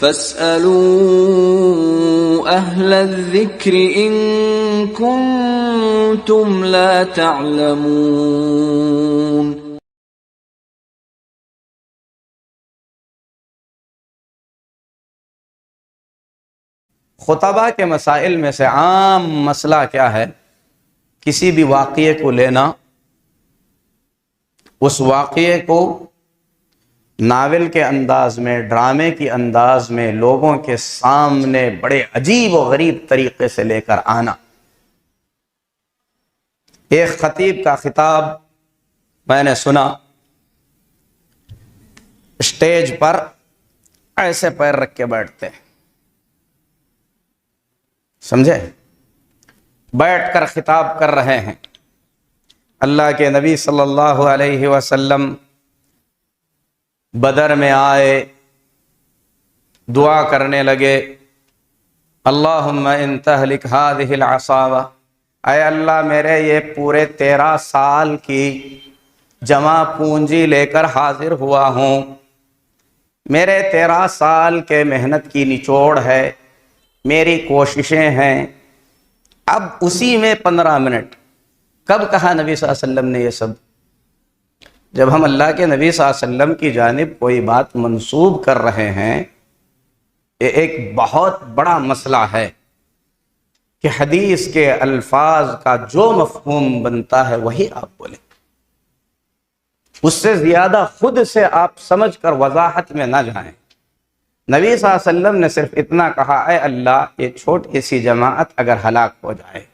فاسألوا أهل الذكر إن كنتم لا تعلمون۔ خطبہ کے مسائل میں سے عام مسئلہ کیا ہے؟ کسی بھی واقعے کو لینا، اس واقعے کو ناول کے انداز میں، ڈرامے کی انداز میں لوگوں کے سامنے بڑے عجیب و غریب طریقے سے لے کر آنا۔ ایک خطیب کا خطاب میں نے سنا، اسٹیج پر ایسے پیر رکھ کے بیٹھتے ہیں، سمجھے؟ بیٹھ کر خطاب کر رہے ہیں۔ اللہ کے نبی صلی اللہ علیہ وسلم بدر میں آئے، دعا کرنے لگے، اللہم ان تہلک ہذہ العصابہ، اے اللہ میرے یہ پورے 13 سال کی جمع پونجی لے کر حاضر ہوا ہوں، میرے 13 سال کے محنت کی نچوڑ ہے، میری کوششیں ہیں۔ اب اسی میں 15 منٹ کب کہا نبی صلی اللہ علیہ وسلم نے یہ سب؟ جب ہم اللہ کے نبی صلی اللہ علیہ وسلم کی جانب کوئی بات منسوب کر رہے ہیں، یہ ایک بہت بڑا مسئلہ ہے کہ حدیث کے الفاظ کا جو مفہوم بنتا ہے وہی آپ بولیں، اس سے زیادہ خود سے آپ سمجھ کر وضاحت میں نہ جائیں۔ نبی صلی اللہ علیہ وسلم نے صرف اتنا کہا، اے اللہ یہ چھوٹی سی جماعت اگر ہلاک ہو جائے،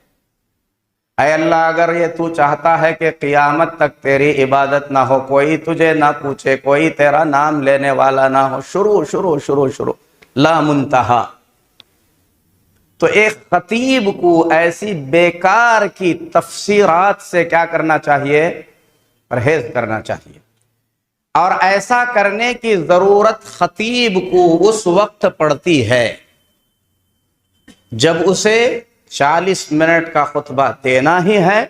اے اللہ اگر یہ تو چاہتا ہے کہ قیامت تک تیری عبادت نہ ہو، کوئی تجھے نہ پوچھے، کوئی تیرا نام لینے والا نہ ہو، شروع لا منتہا، تو ایک خطیب کو ایسی بیکار کی تفسیرات سے کیا کرنا چاہیے؟ پرہیز کرنا چاہیے۔ اور ایسا کرنے کی ضرورت خطیب کو اس وقت پڑتی ہے جب اسے 40 منٹ کا خطبہ دینا ہی ہے،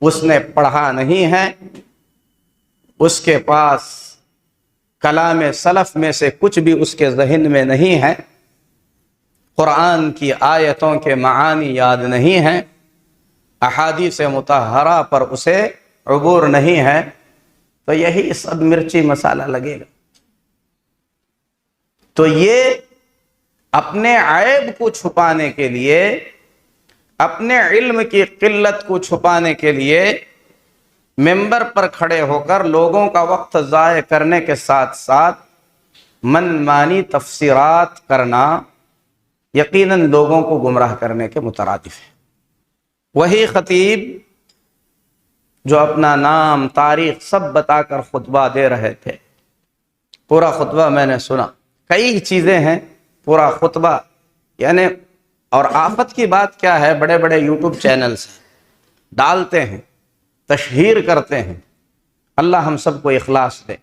اس نے پڑھا نہیں ہے، اس کے پاس کلام سلف میں سے کچھ بھی اس کے ذہن میں نہیں ہے، قرآن کی آیتوں کے معانی یاد نہیں ہیں، احادیث مطہرہ پر اسے عبور نہیں ہے، تو یہی سب مرچی مسالہ لگے گا۔ تو یہ اپنے عیب کو چھپانے کے لیے، اپنے علم کی قلت کو چھپانے کے لیے ممبر پر کھڑے ہو کر لوگوں کا وقت ضائع کرنے کے ساتھ ساتھ من مانی تفسیرات کرنا یقیناً لوگوں کو گمراہ کرنے کے مترادف ہے۔ وہی خطیب جو اپنا نام، تاریخ سب بتا کر خطبہ دے رہے تھے، پورا خطبہ میں نے سنا، کئی چیزیں ہیں پورا خطبہ، یعنی اور آفت کی بات کیا ہے، بڑے بڑے یوٹیوب چینلز ہیں، ڈالتے ہیں، تشہیر کرتے ہیں، اللہ ہم سب کو اخلاص دے۔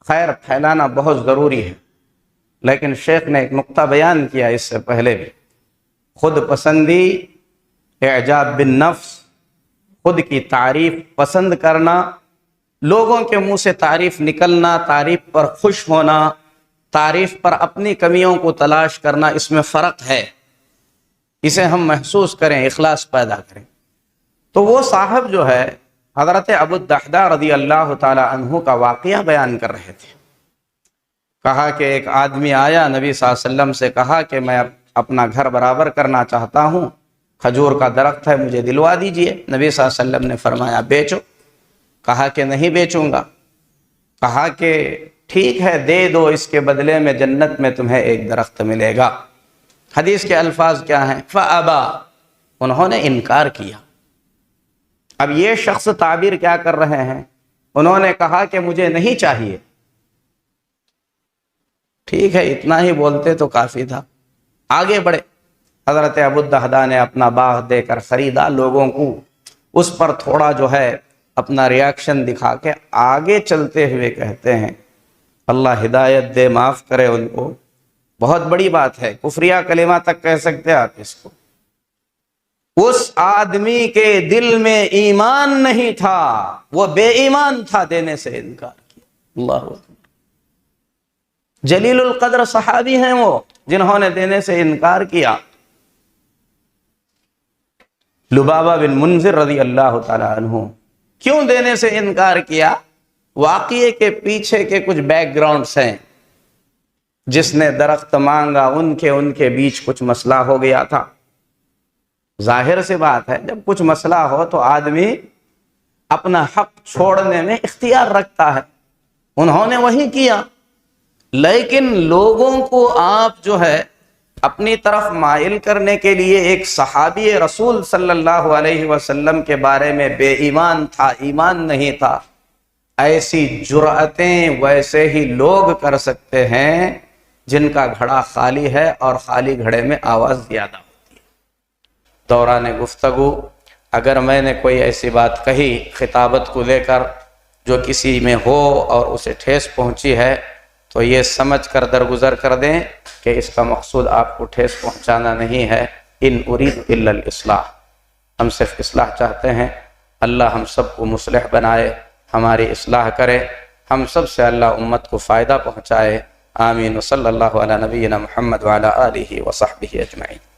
خیر پھیلانا بہت ضروری ہے، لیکن شیخ نے ایک نقطہ بیان کیا اس سے پہلے بھی، خود پسندی، اعجاب بالنفس، خود کی تعریف پسند کرنا، لوگوں کے منہ سے تعریف نکلنا، تعریف پر خوش ہونا، تعریف پر اپنی کمیوں کو تلاش کرنا، اس میں فرق ہے، اسے ہم محسوس کریں، اخلاص پیدا کریں۔ تو وہ صاحب جو ہے حضرت ابو الدحداء رضی اللہ تعالی عنہ کا واقعہ بیان کر رہے تھے۔ کہا کہ ایک آدمی آیا، نبی صلی اللہ علیہ وسلم سے کہا کہ میں اپنا گھر برابر کرنا چاہتا ہوں، کھجور کا درخت ہے مجھے دلوا دیجئے۔ نبی صلی اللہ علیہ وسلم نے فرمایا بیچو۔ کہا کہ نہیں بیچوں گا۔ کہا کہ ٹھیک ہے دے دو، اس کے بدلے میں جنت میں تمہیں ایک درخت ملے گا۔ حدیث کے الفاظ کیا ہیں؟ فَأَبَا، انہوں نے انکار کیا۔ اب یہ شخص تعبیر کیا کر رہے ہیں؟ انہوں نے کہا کہ مجھے نہیں چاہیے۔ ٹھیک ہے اتنا ہی بولتے تو کافی تھا، آگے بڑھے۔ حضرت ابو الدحداء نے اپنا باغ دے کر خریدا، لوگوں کو اس پر تھوڑا جو ہے اپنا ریاکشن دکھا کے آگے چلتے ہوئے کہتے ہیں اللہ ہدایت دے، معاف کرے ان کو، بہت بڑی بات ہے، کفریہ کلمہ تک کہہ سکتے آپ اس کو۔ اس آدمی کے دل میں ایمان نہیں تھا، وہ بے ایمان تھا، دینے سے انکار کیا۔ اللہ اکبر۔ جلیل القدر صحابی ہیں وہ جنہوں نے دینے سے انکار کیا۔ لبابہ بن منذر رضی اللہ تعالیٰ عنہ، کیوں دینے سے انکار کیا؟ واقعے کے پیچھے کے کچھ بیک گراؤنڈز ہیں۔ جس نے درخت مانگا ان کے بیچ کچھ مسئلہ ہو گیا تھا۔ ظاہر سی بات ہے، جب کچھ مسئلہ ہو تو آدمی اپنا حق چھوڑنے میں اختیار رکھتا ہے، انہوں نے وہی کیا۔ لیکن لوگوں کو آپ جو ہے اپنی طرف مائل کرنے کے لیے، ایک صحابی رسول صلی اللہ علیہ وسلم کے بارے میں بے ایمان تھا، ایمان نہیں تھا، ایسی جرأتیں ویسے ہی لوگ کر سکتے ہیں جن کا گھڑا خالی ہے اور خالی گھڑے میں آواز زیادہ ہوتی ہے۔ دوران گفتگو اگر میں نے کوئی ایسی بات کہی خطابت کو لے کر جو کسی میں ہو اور اسے ٹھیس پہنچی ہے تو یہ سمجھ کر درگزر کر دیں کہ اس کا مقصود آپ کو ٹھیس پہنچانا نہیں ہے۔ ان اريد الا الاصلاح، ہم صرف اصلاح چاہتے ہیں۔ اللہ ہم سب کو مصلح بنائے، ہماری اصلاح کرے، ہم سب سے اللہ امت کو فائدہ پہنچائے۔ آمین۔ صلی اللہ علی نبینا محمد وعلی آلہ وصحبہ اجمعین۔